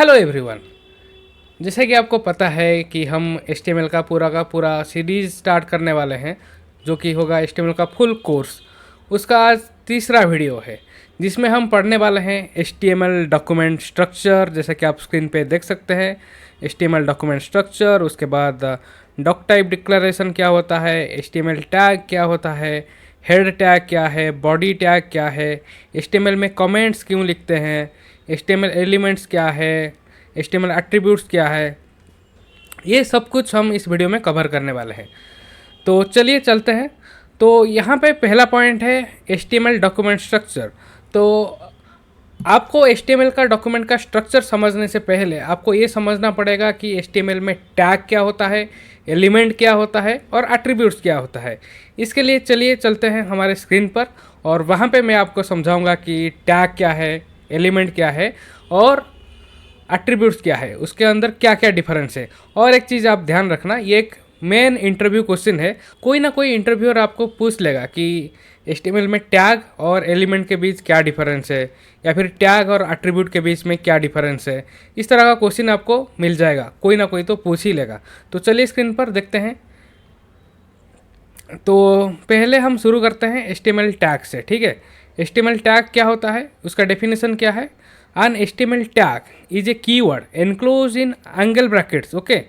Hello everyone. जैसे कि आपको पता है कि हम HTML का पूरा सीरीज़ स्टार्ट करने वाले हैं, जो कि होगा HTML का फुल कोर्स। उसका आज तीसरा वीडियो है जिसमें हम पढ़ने वाले हैं HTML डॉक्यूमेंट स्ट्रक्चर। जैसे कि आप स्क्रीन पे देख सकते हैं HTML डॉक्यूमेंट स्ट्रक्चर, उसके बाद डॉक टाइप डिक्लेरेशन क्या होता है, HTML टैग क्या होता है, हेड टैग क्या है, बॉडी टैग क्या है, HTML में कमेंट्स क्यों लिखते हैं, HTML एलिमेंट्स क्या है, HTML एट्रीब्यूट्स क्या है। ये सब कुछ हम इस वीडियो में कवर करने वाले हैं। तो चलिए चलते हैं। तो यहाँ पे पहला पॉइंट है HTML डॉक्यूमेंट स्ट्रक्चर। तो आपको HTML का डॉक्यूमेंट का स्ट्रक्चर समझने से पहले आपको ये समझना पड़ेगा कि HTML में टैग क्या होता है, एलिमेंट क्या होता है और एट्रीब्यूट्स क्या होता है। इसके लिए चलिए चलते हैं हमारे स्क्रीन पर और वहाँ पे मैं आपको समझाऊंगा कि टैग क्या है, एलिमेंट क्या है और एट्रीब्यूट्स क्या है, उसके अंदर क्या क्या डिफरेंस है। और एक चीज़ आप ध्यान रखना, ये एक मेन इंटरव्यू क्वेश्चन है। कोई ना कोई इंटरव्यूअर आपको पूछ लेगा कि HTML में टैग और एलिमेंट के बीच क्या डिफरेंस है, या फिर टैग और एट्रीब्यूट के बीच में क्या डिफरेंस है। इस तरह का क्वेश्चन आपको मिल जाएगा, कोई ना कोई तो पूछ ही लेगा। तो चलिए स्क्रीन पर देखते हैं। तो पहले हम शुरू करते हैं HTML टैग से, ठीक है। HTML टैग क्या होता है, उसका डेफिनेशन क्या है। An HTML tag is a keyword enclosed in angle brackets, okay,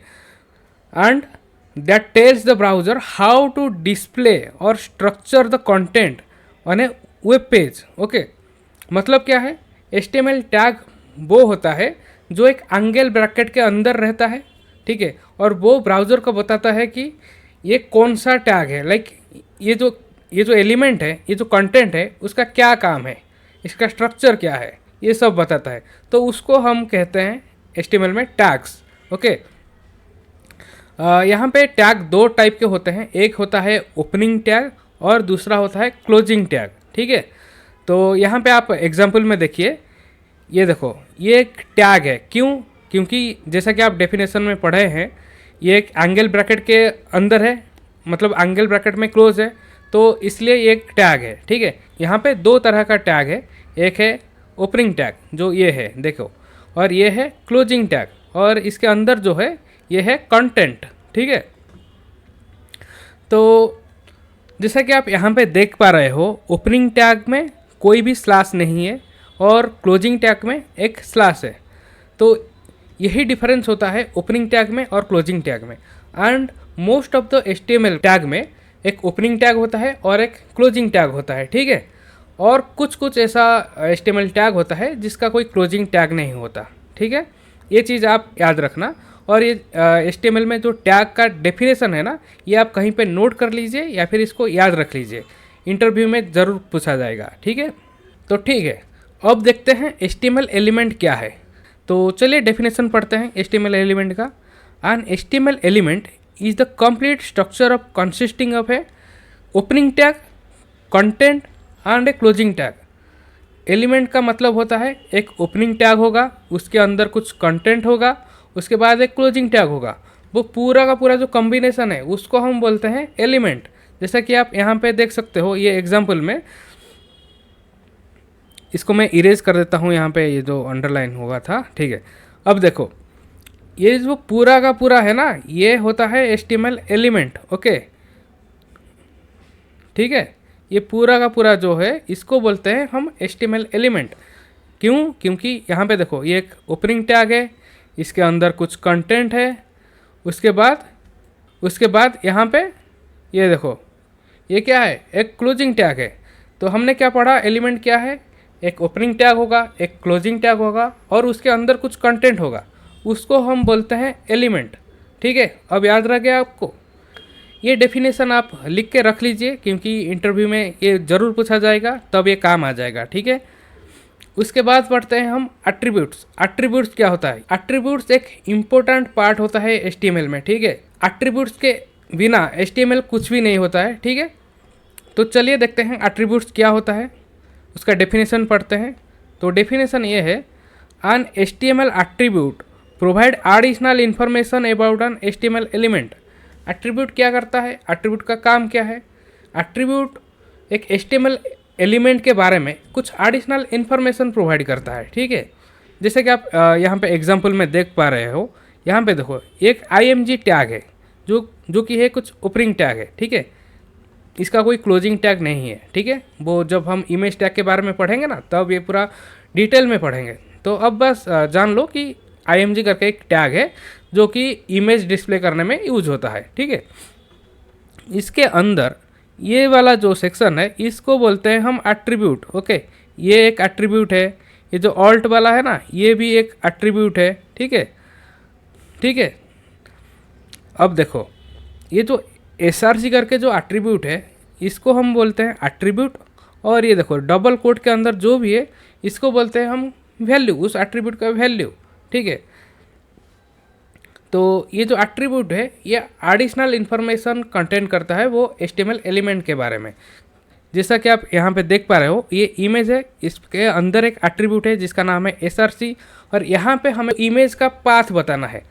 and that tells the browser how to display or structure the content on a web page, okay। मतलब क्या है, HTML tag वो होता है जो एक एंगल ब्रैकेट के अंदर रहता है, ठीक है, और वो ब्राउज़र को बताता है कि ये कौन सा टैग है, लाइक ये जो एलिमेंट है, ये जो कंटेंट है, उसका क्या काम है, इसका स्ट्रक्चर क्या है, ये सब बताता है। तो उसको हम कहते हैं HTML में टैग्स, ओके। यहाँ पे टैग दो टाइप के होते हैं, एक होता है ओपनिंग टैग और दूसरा होता है क्लोजिंग टैग, ठीक है। तो यहाँ पे आप एग्जांपल में देखिए, ये देखो, ये एक टैग है। क्यों? क्योंकि जैसा कि आप डेफिनेशन में पढ़े हैं, ये एक एंगल ब्रैकेट के अंदर है, मतलब एंगल ब्रैकेट में क्लोज है, तो इसलिए ये एक टैग है, ठीक है। यहाँ पे दो तरह का टैग है, एक है ओपनिंग टैग जो ये है देखो, और ये है क्लोजिंग टैग, और इसके अंदर जो है ये है कंटेंट, ठीक है। तो जैसा कि आप यहाँ पे देख पा रहे हो, ओपनिंग टैग में कोई भी स्लैश नहीं है और क्लोजिंग टैग में एक स्लैश है। तो यही डिफरेंस होता है ओपनिंग टैग में और क्लोजिंग टैग में। And most of the HTML tag में एक ओपनिंग टैग होता है और एक क्लोजिंग टैग होता है, ठीक है। और कुछ ऐसा HTML टैग होता है जिसका कोई क्लोजिंग टैग नहीं होता, ठीक है। ये चीज़ आप याद रखना। और ये HTML में जो टैग का डेफिनेशन है ना, ये आप कहीं पे नोट कर लीजिए या फिर इसको याद रख लीजिए, इंटरव्यू में ज़रूर पूछा जाएगा, ठीक है। तो ठीक है, अब देखते हैं HTML एलिमेंट क्या है। तो चलिए डेफिनेशन पढ़ते हैं HTML एलिमेंट का। An HTML element is the complete structure of consisting of a opening tag, content and a closing tag. Element का मतलब होता है एक ओपनिंग टैग होगा, उसके अंदर कुछ कंटेंट होगा, उसके बाद एक क्लोजिंग टैग होगा। वो पूरा का पूरा जो कॉम्बिनेशन है उसको हम बोलते हैं एलिमेंट। जैसा कि आप यहाँ पे देख सकते हो, ये एग्जांपल में, इसको मैं इरेज कर देता हूँ, यहाँ पे ये जो अंडरलाइन हुआ था, ठीक है। अब देखो, ये जो पूरा का पूरा है ना, ये होता है HTML एलिमेंट, ओके, ठीक है। ये पूरा का पूरा जो है इसको बोलते हैं हम HTML एलिमेंट। क्यों? क्योंकि यहाँ पे देखो, ये एक ओपनिंग टैग है, इसके अंदर कुछ कंटेंट है, उसके बाद यहाँ पे ये देखो, ये क्या है, एक क्लोजिंग टैग है। तो हमने क्या पढ़ा, एलिमेंट क्या है, एक ओपनिंग टैग होगा, एक क्लोजिंग टैग होगा और उसके अंदर कुछ कंटेंट होगा, उसको हम बोलते हैं एलिमेंट, ठीक है। अब याद रह गया आपको, ये डेफिनेशन आप लिख के रख लीजिए क्योंकि इंटरव्यू में ये ज़रूर पूछा जाएगा, तब ये काम आ जाएगा, ठीक है। उसके बाद पढ़ते हैं हम एट्रीब्यूट्स। एट्रीब्यूट्स क्या होता है? एट्रीब्यूट्स एक इम्पोर्टेंट पार्ट होता है HTML में, ठीक है। एट्रीब्यूट्स के बिना HTML कुछ भी नहीं होता है, ठीक है। तो चलिए देखते हैं एट्रीब्यूट्स क्या होता है, उसका डेफिनेशन पढ़ते हैं। तो डेफिनेशन ये है, an HTML attribute provide additional information about an HTML element. Attribute क्या करता है, एट्रीब्यूट का काम क्या है? एट्रीब्यूट एक HTML एलिमेंट के बारे में कुछ एडिशनल इन्फॉर्मेशन प्रोवाइड करता है, ठीक है। जैसे कि आप यहाँ पे एग्जांपल में देख पा रहे हो, यहाँ पे देखो एक img टैग है जो कि है कुछ ओपनिंग टैग है, ठीक है। इसका कोई क्लोजिंग टैग नहीं है, ठीक है। वो जब हम इमेज टैग के बारे में पढ़ेंगे ना, तब ये पूरा डिटेल में पढ़ेंगे। तो अब बस जान लो कि img करके एक टैग है जो कि इमेज डिस्प्ले करने में यूज होता है, ठीक है। इसके अंदर ये वाला जो सेक्शन है इसको बोलते हैं हम एट्रीब्यूट, ओके। ये एक एट्रीब्यूट है, ये जो ऑल्ट वाला है ना, ये भी एक एट्रीब्यूट है, ठीक है, ठीक है। अब देखो ये जो src करके जो एट्रीब्यूट है इसको हम बोलते हैं एट्रीब्यूट, और ये देखो डबल कोट के अंदर जो भी है इसको बोलते हैं हम वैल्यू, उस एट्रीब्यूट का वैल्यू, ठीक है। तो ये जो एट्रीब्यूट है ये एडिशनल इन्फॉर्मेशन कंटेंट करता है वो HTML एलिमेंट के बारे में। जैसा कि आप यहाँ पे देख पा रहे हो, ये इमेज है, इसके अंदर एक एट्रीब्यूट है जिसका नाम है src, और यहाँ पे हमें इमेज का पाथ बताना है,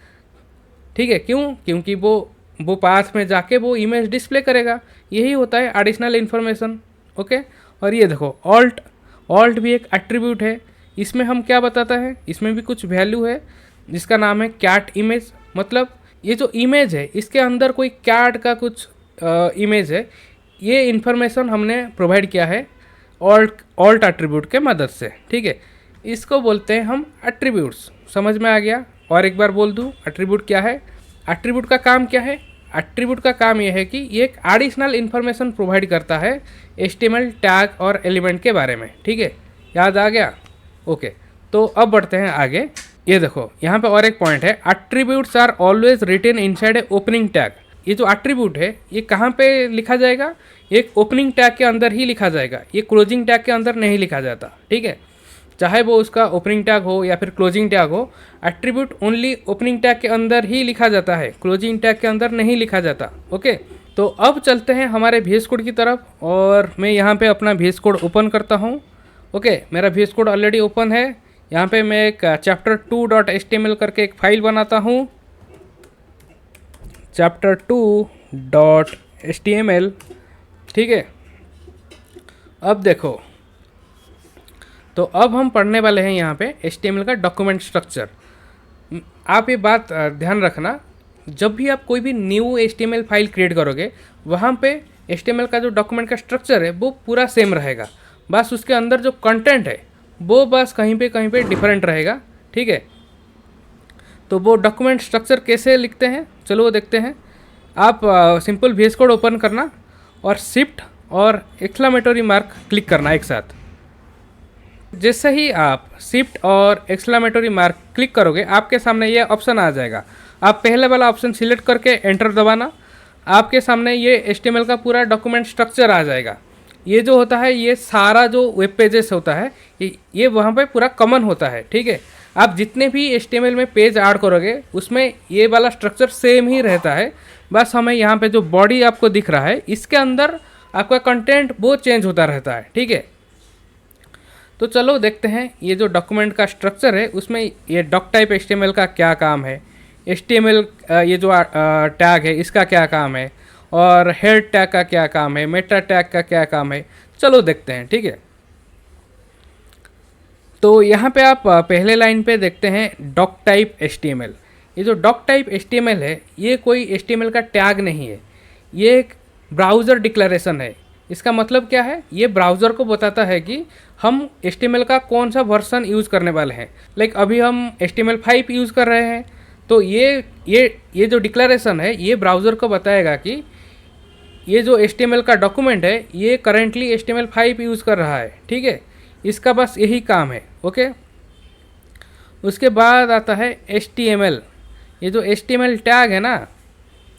ठीक है। क्यों? क्योंकि वो पाथ में जाके वो इमेज डिस्प्ले करेगा, यही होता है एडिशनल इन्फॉर्मेशन, ओके। और ये देखो ऑल्ट भी एक एट्रीब्यूट है, इसमें हम क्या बताता है, इसमें भी कुछ वैल्यू है जिसका नाम है कैट इमेज। मतलब ये जो इमेज है इसके अंदर कोई कैट का कुछ इमेज है, ये इन्फॉर्मेशन हमने प्रोवाइड किया है ऑल्ट एट्रीब्यूट के मदद से, ठीक है। इसको बोलते हैं हम एट्रीब्यूट्स। समझ में आ गया? और एक बार बोल दूँ एट्रीब्यूट क्या है। एट्रीब्यूट का काम क्या है? एट्रीब्यूट का काम यह है कि ये एक एडिशनल इन्फॉर्मेशन प्रोवाइड करता है HTML टैग और एलिमेंट के बारे में, ठीक है। याद आ गया? ओके, तो अब बढ़ते हैं आगे। ये देखो यहाँ पे और एक पॉइंट है, attributes are always written inside a opening tag. ये जो एट्रीब्यूट है ये कहाँ पे लिखा जाएगा? एक ओपनिंग टैग के अंदर ही लिखा जाएगा, ये क्लोजिंग टैग के अंदर नहीं लिखा जाता, ठीक है। चाहे वो उसका ओपनिंग टैग हो या फिर क्लोजिंग टैग हो, एट्रीब्यूट ओनली ओपनिंग टैग के अंदर ही लिखा जाता है, क्लोजिंग टैग के अंदर नहीं लिखा जाता, ओके। तो अब चलते हैं हमारे VS कोड की तरफ, और मैं यहाँ पे अपना VS कोड ओपन करता हूँ, ओके। मेरा VS कोड ऑलरेडी ओपन है। यहाँ पे मैं एक chapter2.html करके एक फाइल बनाता हूँ, chapter2.html, ठीक है। अब देखो, तो अब हम पढ़ने वाले हैं यहाँ पे HTML का डॉक्यूमेंट स्ट्रक्चर। आप ये बात ध्यान रखना, जब भी आप कोई भी न्यू HTML फाइल क्रिएट करोगे, वहाँ पे HTML का जो डॉक्यूमेंट का स्ट्रक्चर है वो पूरा सेम रहेगा, बस उसके अंदर जो कंटेंट है वो बस कहीं पे डिफरेंट रहेगा, ठीक है। तो वो डॉक्यूमेंट स्ट्रक्चर कैसे लिखते हैं, चलो वो देखते हैं। आप सिंपल VS कोड ओपन करना और शिफ्ट और एक्सक्लेमेटरी मार्क क्लिक करना एक साथ। जैसे ही आप शिफ्ट और एक्सक्लेमेटरी मार्क क्लिक करोगे, आपके सामने ये ऑप्शन आ जाएगा। आप पहले वाला ऑप्शन सिलेक्ट करके एंटर दबाना, आपके सामने ये HTML का पूरा डॉक्यूमेंट स्ट्रक्चर आ जाएगा। ये जो होता है, ये सारा जो वेब पेजेस होता है ये वहाँ पे पूरा कॉमन होता है, ठीक है। आप जितने भी HTML में पेज ऐड करोगे उसमें ये वाला स्ट्रक्चर सेम ही रहता है, बस हमें यहाँ पे जो बॉडी आपको दिख रहा है इसके अंदर आपका कंटेंट वो चेंज होता रहता है, ठीक है। तो चलो देखते हैं ये जो डॉक्यूमेंट का स्ट्रक्चर है उसमें ये डॉक टाइप HTML का क्या काम है, HTML ये जो टैग है इसका क्या काम है, और हेड टैग का क्या काम है, मेटा टैग का क्या काम है, चलो देखते हैं, ठीक है। तो यहाँ पे आप पहले लाइन पे देखते हैं डॉक टाइप HTML। ये जो डॉक टाइप HTML है ये कोई HTML का टैग नहीं है, ये एक ब्राउज़र डिक्लेरेशन है। इसका मतलब क्या है? ये ब्राउज़र को बताता है कि हम HTML का कौन सा वर्जन यूज़ करने वाले हैं। लाइक अभी हम HTML5 यूज़ कर रहे हैं, तो ये जो डिक्लेरेशन है ये ब्राउज़र को बताएगा कि ये जो HTML का डॉक्यूमेंट है ये करेंटली HTML5 यूज़ कर रहा है, ठीक है। इसका बस यही काम है, ओके। उसके बाद आता है HTML। ये जो HTML टैग है ना,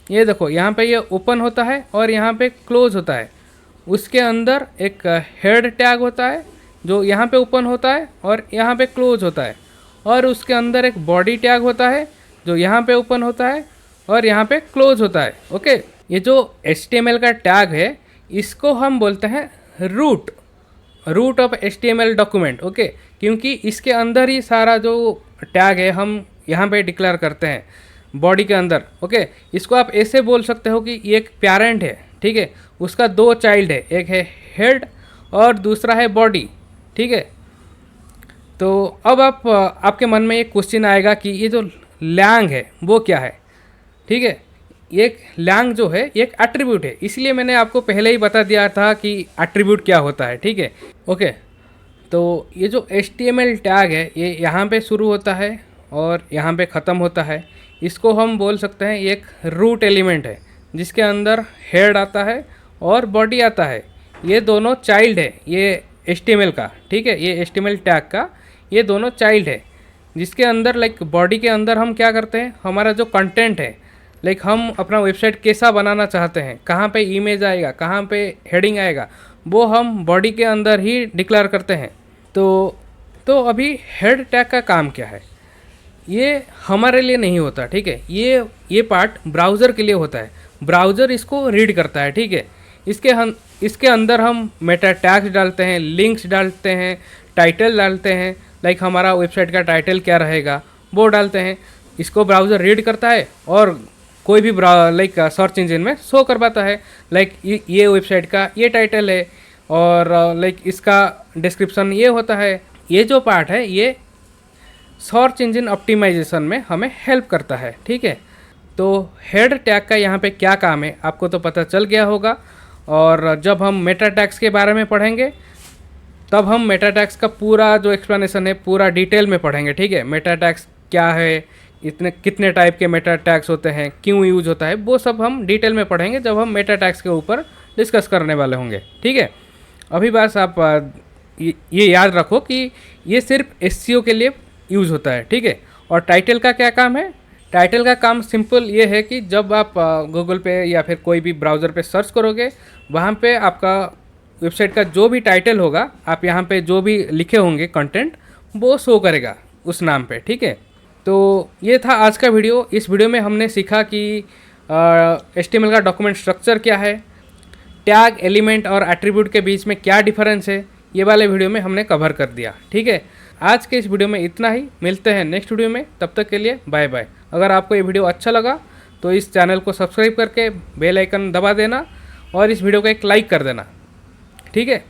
ये देखो यहाँ पे ये ओपन होता है और यहाँ पे क्लोज होता है। उसके अंदर एक हेड टैग होता है जो यहाँ पे ओपन होता है और यहाँ पे क्लोज होता है, और उसके अंदर एक बॉडी टैग होता है जो यहाँ पे ओपन होता है और यहाँ पे क्लोज होता है, ओके। ये जो HTML का टैग है इसको हम बोलते हैं root of HTML document, okay. क्योंकि इसके अंदर ही सारा जो टैग है हम यहाँ पे डिक्लेयर करते हैं बॉडी के अंदर, ओके। इसको आप ऐसे बोल सकते हो कि ये एक पेरेंट है, ठीक है, उसका दो चाइल्ड है, एक है हेड और दूसरा है बॉडी, ठीक है। तो अब आपके मन में एक क्वेश्चन आएगा कि ये जो लैंग है वो क्या है, ठीक है। एक लैंग जो है एक एट्रीब्यूट है, इसलिए मैंने आपको पहले ही बता दिया था कि एट्रीब्यूट क्या होता है, ठीक है। ओके, तो ये जो HTML टैग है ये यहाँ पे शुरू होता है और यहाँ पे ख़त्म होता है। इसको हम बोल सकते हैं एक रूट एलिमेंट है जिसके अंदर हेड आता है और बॉडी आता है। ये दोनों चाइल्ड है ये HTML का, ठीक है। ये HTML टैग का ये दोनों चाइल्ड है, जिसके अंदर लाइक बॉडी के अंदर हम क्या करते हैं, हमारा जो कंटेंट है, लाइक हम अपना वेबसाइट कैसा बनाना चाहते हैं, कहाँ पे इमेज आएगा, कहाँ पे हेडिंग आएगा, वो हम बॉडी के अंदर ही डिक्लेयर करते हैं। तो अभी हेड टैग का काम क्या है, ये हमारे लिए नहीं होता, ठीक है। ये पार्ट ब्राउज़र के लिए होता है, ब्राउज़र इसको रीड करता है, ठीक है। इसके अंदर हम मेटा टैग्स डालते हैं, लिंक्स डालते हैं, टाइटल डालते हैं, लाइक हमारा वेबसाइट का टाइटल क्या रहेगा वो डालते हैं। इसको ब्राउज़र रीड करता है और कोई भी लाइक सर्च इंजन में शो करवाता है, लाइक ये वेबसाइट का ये टाइटल है और लाइक इसका डिस्क्रिप्शन ये होता है। ये जो पार्ट है ये सर्च इंजन ऑप्टिमाइजेशन में हमें हेल्प करता है, ठीक है। तो हेड टैग का यहाँ पे क्या काम है आपको तो पता चल गया होगा, और जब हम मेटा टैग्स के बारे में पढ़ेंगे तब हम मेटा टैग्स का पूरा जो एक्सप्लेनेशन है पूरा डिटेल में पढ़ेंगे, ठीक है। मेटा टैग्स क्या है, इतने कितने टाइप के मेटा टैग्स होते हैं, क्यों यूज होता है, वो सब हम डिटेल में पढ़ेंगे जब हम मेटा टैग्स के ऊपर डिस्कस करने वाले होंगे, ठीक है। अभी बस आप ये याद रखो कि ये सिर्फ SEO के लिए यूज़ होता है, ठीक है। और टाइटल का क्या काम है, टाइटल का काम सिंपल ये है कि जब आप गूगल पे या फिर कोई भी ब्राउज़र पे सर्च करोगे, वहाँ पे आपका वेबसाइट का जो भी टाइटल होगा, आप यहाँ पे जो भी लिखे होंगे कंटेंट, वो शो करेगा उस नाम पे, ठीक है। तो ये था आज का वीडियो। इस वीडियो में हमने सीखा कि HTML का डॉक्यूमेंट स्ट्रक्चर क्या है, टैग, एलिमेंट और एट्रीब्यूट के बीच में क्या डिफरेंस है, ये वाले वीडियो में हमने कवर कर दिया, ठीक है। आज के इस वीडियो में इतना ही, मिलते हैं नेक्स्ट वीडियो में, तब तक के लिए बाय बाय। अगर आपको ये वीडियो अच्छा लगा तो इस चैनल को सब्सक्राइब करके बेल आइकन दबा देना और इस वीडियो को एक लाइक कर देना, ठीक है।